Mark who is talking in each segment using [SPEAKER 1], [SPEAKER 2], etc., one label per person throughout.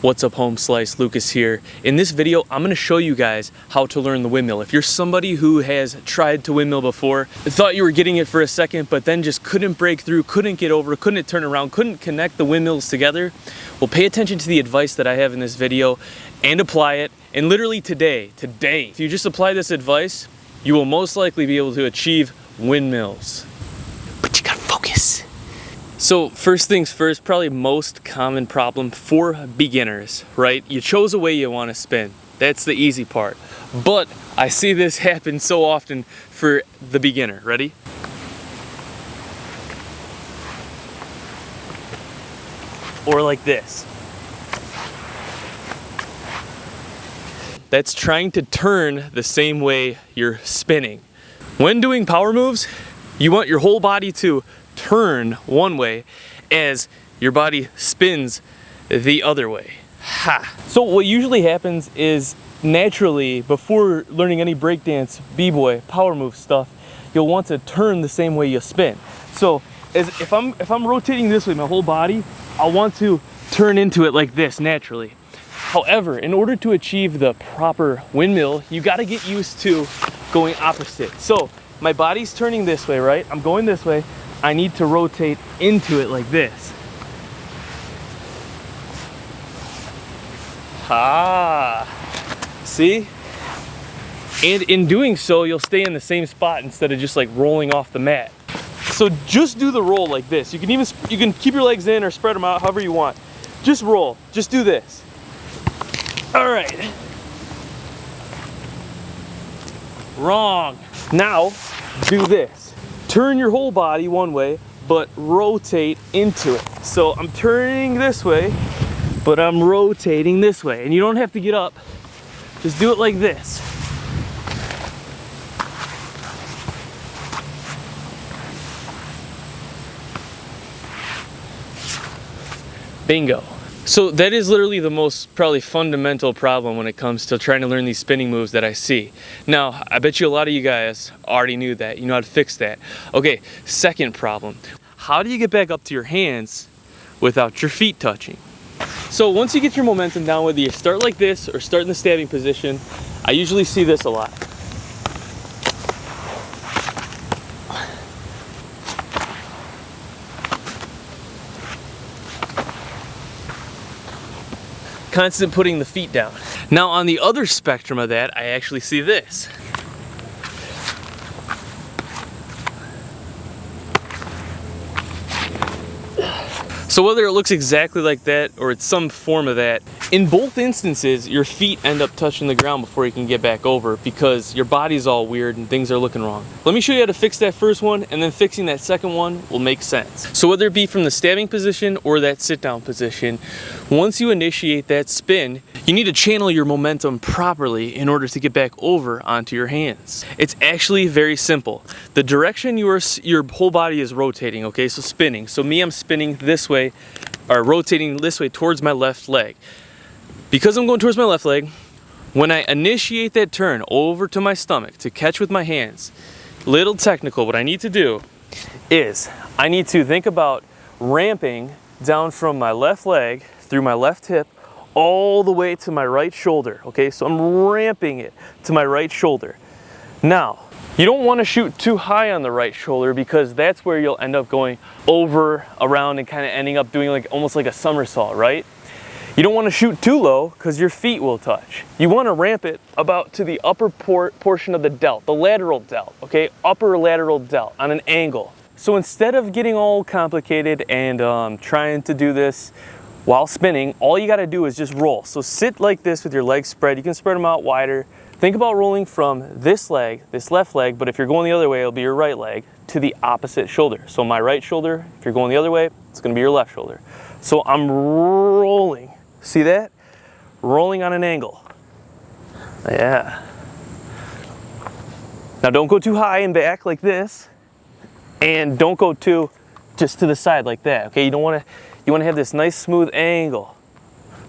[SPEAKER 1] What's up, home slice? Lucas here. In this video, I'm going to show you guys how to learn the windmill. If you're somebody who has tried to windmill before, thought you were getting it for a second, but then just couldn't break through, couldn't get over, couldn't turn around, couldn't connect the windmills together, well, pay attention to the advice that I have in this video and apply it. And literally today, if you just apply this advice, you will most likely be able to achieve windmills. But you gotta focus. So first things first, probably most common problem for beginners, right? You chose a way you want to spin. That's the easy part. But I see this happen so often for the beginner. Ready? Or like this. That's trying to turn the same way you're spinning. When doing power moves, you want your whole body to turn one way as your body spins the other way. Ha! So what usually happens is naturally, before learning any breakdance, b-boy, power move stuff, you'll want to turn the same way you spin. So if I'm rotating this way, my whole body, I'll want to turn into it like this naturally. However, in order to achieve the proper windmill, you got to get used to going opposite. So my body's turning this way, right? I'm going this way. I need to rotate into it like this. Ah, see? And in doing so, you'll stay in the same spot instead of just like rolling off the mat. So just do the roll like this. You can keep your legs in or spread them out however you want. Just roll, just do this. All right. Wrong. Now, do this. Turn your whole body one way, but rotate into it. So I'm turning this way, but I'm rotating this way. And you don't have to get up. Just do it like this. Bingo. So that is literally the most probably fundamental problem when it comes to trying to learn these spinning moves that I see. Now, I bet you a lot of you guys already knew that. You know how to fix that. Okay, second problem. How do you get back up to your hands without your feet touching? So once you get your momentum down, whether you start like this or start in the stabbing position, I usually see this a lot. Constant putting the feet down. Now on the other spectrum of that, I actually see this. So whether it looks exactly like that or it's some form of that, in both instances, your feet end up touching the ground before you can get back over because your body's all weird and things are looking wrong. Let me show you how to fix that first one, and then fixing that second one will make sense. So whether it be from the stabbing position or that sit down position, once you initiate that spin, you need to channel your momentum properly in order to get back over onto your hands. It's actually very simple. The direction your whole body is rotating, okay, so spinning. So me, I'm spinning this way, or rotating this way towards my left leg. Because I'm going towards my left leg, when I initiate that turn over to my stomach to catch with my hands, little technical, what I need to do is I need to think about ramping down from my left leg through my left hip all the way to my right shoulder, okay? So I'm ramping it to my right shoulder. Now, you don't want to shoot too high on the right shoulder because that's where you'll end up going over, around, and kind of ending up doing like almost like a somersault, right? You don't want to shoot too low because your feet will touch. You want to ramp it about to the upper portion of the delt, the lateral delt, okay? Upper lateral delt on an angle. So instead of getting all complicated and trying to do this while spinning, all you got to do is just roll. So sit like this with your legs spread. You can spread them out wider. Think about rolling from this leg, this left leg, but if you're going the other way, it'll be your right leg, to the opposite shoulder. So my right shoulder, if you're going the other way, it's going to be your left shoulder. So I'm rolling. See that? Rolling on an angle. Yeah. Now don't go too high and back like this, and don't go too just to the side like that, okay? You want to have this nice smooth angle.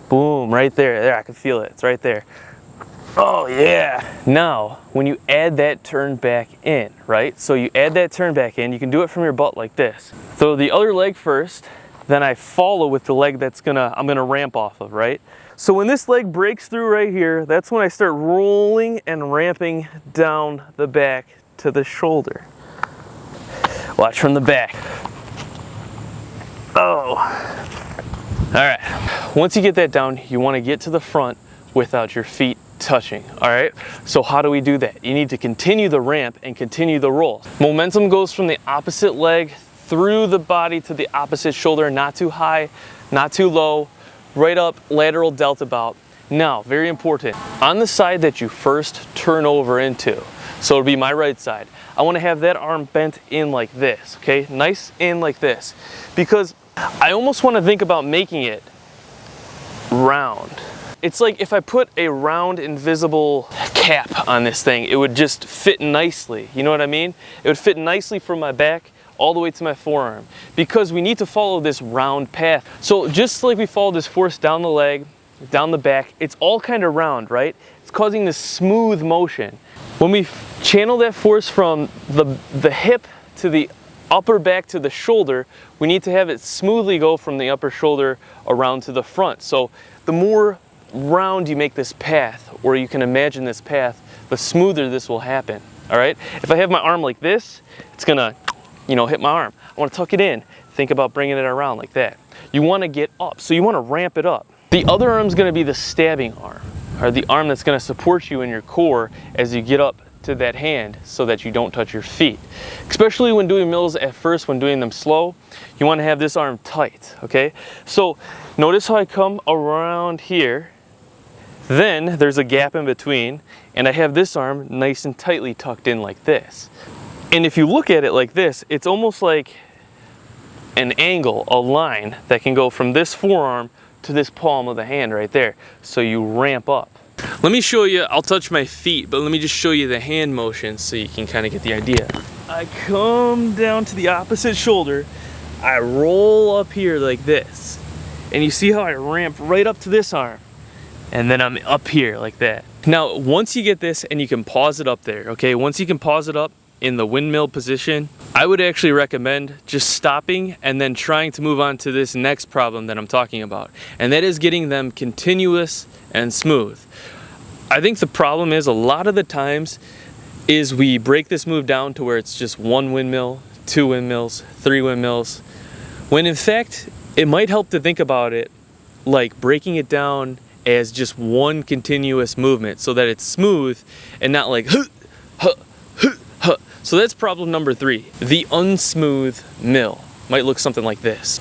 [SPEAKER 1] Boom, right there. There, I can feel it. It's right there. Oh yeah. Now, when you add that turn back in, right? So you add that turn back in, you can do it from your butt like this. So the other leg first, then I follow with the leg that's I'm gonna ramp off of, right? So when this leg breaks through right here, that's when I start rolling and ramping down the back to the shoulder. Watch from the back. Oh. All right, once you get that down, you wanna get to the front without your feet touching, all right? So how do we do that? You need to continue the ramp and continue the roll. Momentum goes from the opposite leg through the body to the opposite shoulder, not too high, not too low, right up, lateral delta bout. Now, very important, on the side that you first turn over into, so it'll be my right side, I wanna have that arm bent in like this, okay? Nice in like this, because I almost wanna think about making it round. It's like if I put a round invisible cap on this thing, it would just fit nicely, you know what I mean? It would fit nicely from my back all the way to my forearm, because we need to follow this round path. So just like we follow this force down the leg, down the back, it's all kind of round, right? It's causing this smooth motion. When we channel that force from the hip to the upper back to the shoulder, we need to have it smoothly go from the upper shoulder around to the front. So the more round you make this path, or you can imagine this path, the smoother this will happen, all right? If I have my arm like this, it's gonna, you know, hit my arm. I wanna tuck it in. Think about bringing it around like that. You wanna get up, so you wanna ramp it up. The other arm's gonna be the stabbing arm, or the arm that's gonna support you in your core as you get up to that hand so that you don't touch your feet. Especially when doing mills at first, when doing them slow, you wanna have this arm tight, okay? So notice how I come around here, then there's a gap in between, and I have this arm nice and tightly tucked in like this. And if you look at it like this, it's almost like an angle, a line that can go from this forearm to this palm of the hand right there. So you ramp up. Let me show you, I'll touch my feet, but let me just show you the hand motion so you can kind of get the idea. I come down to the opposite shoulder, I roll up here like this, and you see how I ramp right up to this arm, and then I'm up here like that. Now, once you get this and you can pause it up there, okay? Once you can pause it up in the windmill position, I would actually recommend just stopping and then trying to move on to this next problem that I'm talking about. And that is getting them continuous and smooth. I think the problem is a lot of the times is we break this move down to where it's just one windmill, two windmills, three windmills, when in fact, it might help to think about it like breaking it down as just one continuous movement so that it's smooth and not like huh, huh, huh, huh. So that's problem number 3. The unsmooth mill might look something like this.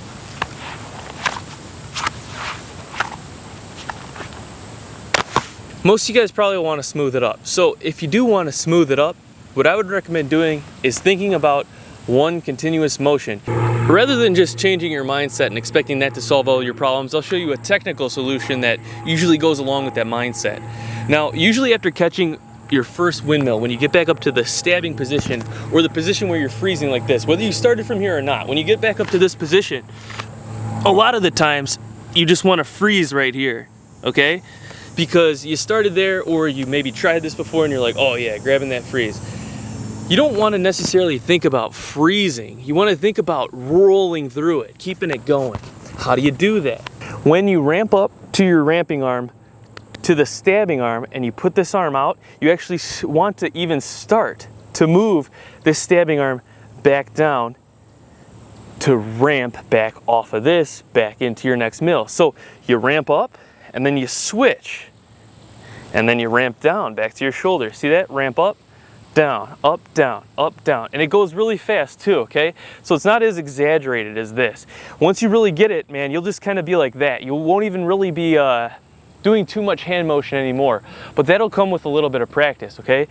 [SPEAKER 1] Most of you guys probably want to smooth it up. So if you do want to smooth it up, what I would recommend doing is thinking about one continuous motion. Rather than just changing your mindset and expecting that to solve all your problems, I'll show you a technical solution that usually goes along with that mindset. Now, usually after catching your first windmill, when you get back up to the stabbing position or the position where you're freezing like this, whether you started from here or not, when you get back up to this position, a lot of the times you just want to freeze right here, okay? Because you started there, or you maybe tried this before and you're like, oh yeah, grabbing that freeze. You don't want to necessarily think about freezing. You want to think about rolling through it, keeping it going. How do you do that? When you ramp up to your ramping arm, to the stabbing arm, and you put this arm out, you actually want to even start to move this stabbing arm back down to ramp back off of this, back into your next mill. So you ramp up, and then you switch, and then you ramp down back to your shoulder. See that? Ramp up, down, up, down, up, down. And it goes really fast too, okay? So it's not as exaggerated as this. Once you really get it, man, you'll just kind of be like that. You won't even really be doing too much hand motion anymore, but that'll come with a little bit of practice, okay?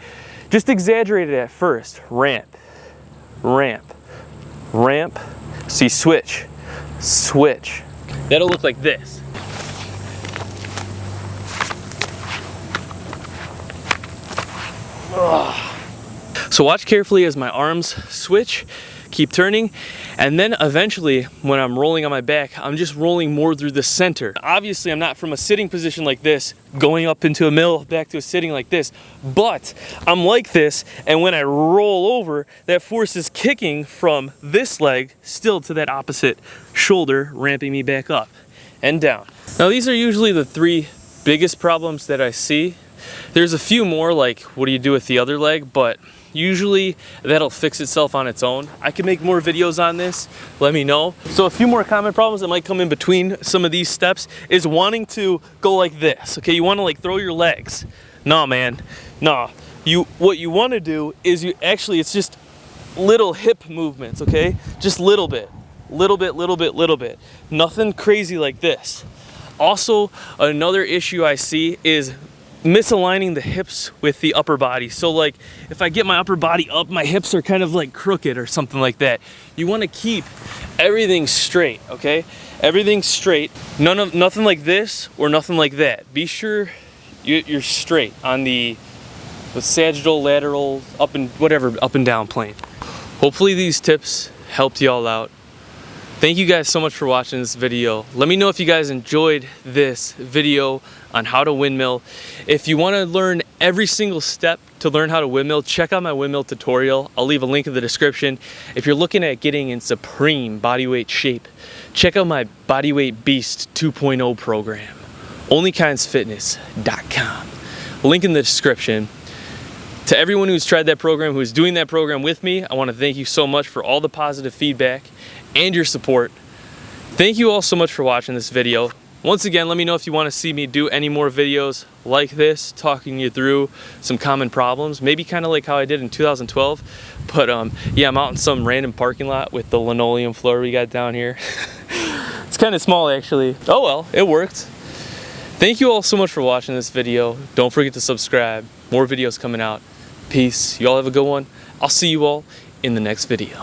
[SPEAKER 1] Just exaggerate it at first. Ramp, ramp, ramp. See, switch, switch. That'll look like this. So watch carefully as my arms switch, keep turning, and then eventually when I'm rolling on my back, I'm just rolling more through the center. Obviously I'm not from a sitting position like this going up into a mill back to a sitting like this, but I'm like this, and when I roll over, that force is kicking from this leg still to that opposite shoulder, ramping me back up and down. Now these are usually the 3 biggest problems that I see. There's a few more, like what do you do with the other leg, but usually that'll fix itself on its own. I can make more videos on this, let me know. So a few more common problems that might come in between some of these steps is wanting to go like this, okay? You wanna like throw your legs. Nah, man, nah. What you wanna do is it's just little hip movements, okay? Just little bit. Nothing crazy like this. Also, another issue I see is misaligning the hips with the upper body. So like if I get my upper body up, my hips are kind of like crooked or something like that. You want to keep everything straight, okay? Everything straight. Nothing like this or nothing like that. Be sure you're straight on the sagittal, lateral, up and down plane. Hopefully these tips helped y'all out. Thank you guys so much for watching this video. Let me know if you guys enjoyed this video on how to windmill. If you want to learn every single step to learn how to windmill, check out my windmill tutorial. I'll leave a link in the description. If you're looking at getting in supreme bodyweight shape, check out my Bodyweight Beast 2.0 program. onlykindsfitness.com. Link in the description. To everyone who's tried that program, who's doing that program with me, I want to thank you so much for all the positive feedback and your support. Thank you all so much for watching this video. Once again, let me know if you want to see me do any more videos like this, talking you through some common problems, maybe kind of like how I did in 2012. But yeah, I'm out in some random parking lot with the linoleum floor we got down here. It's kind of small actually. Oh well, it worked. Thank you all so much for watching this video. Don't forget to subscribe. More videos coming out. Peace. You all have a good one. I'll see you all in the next video.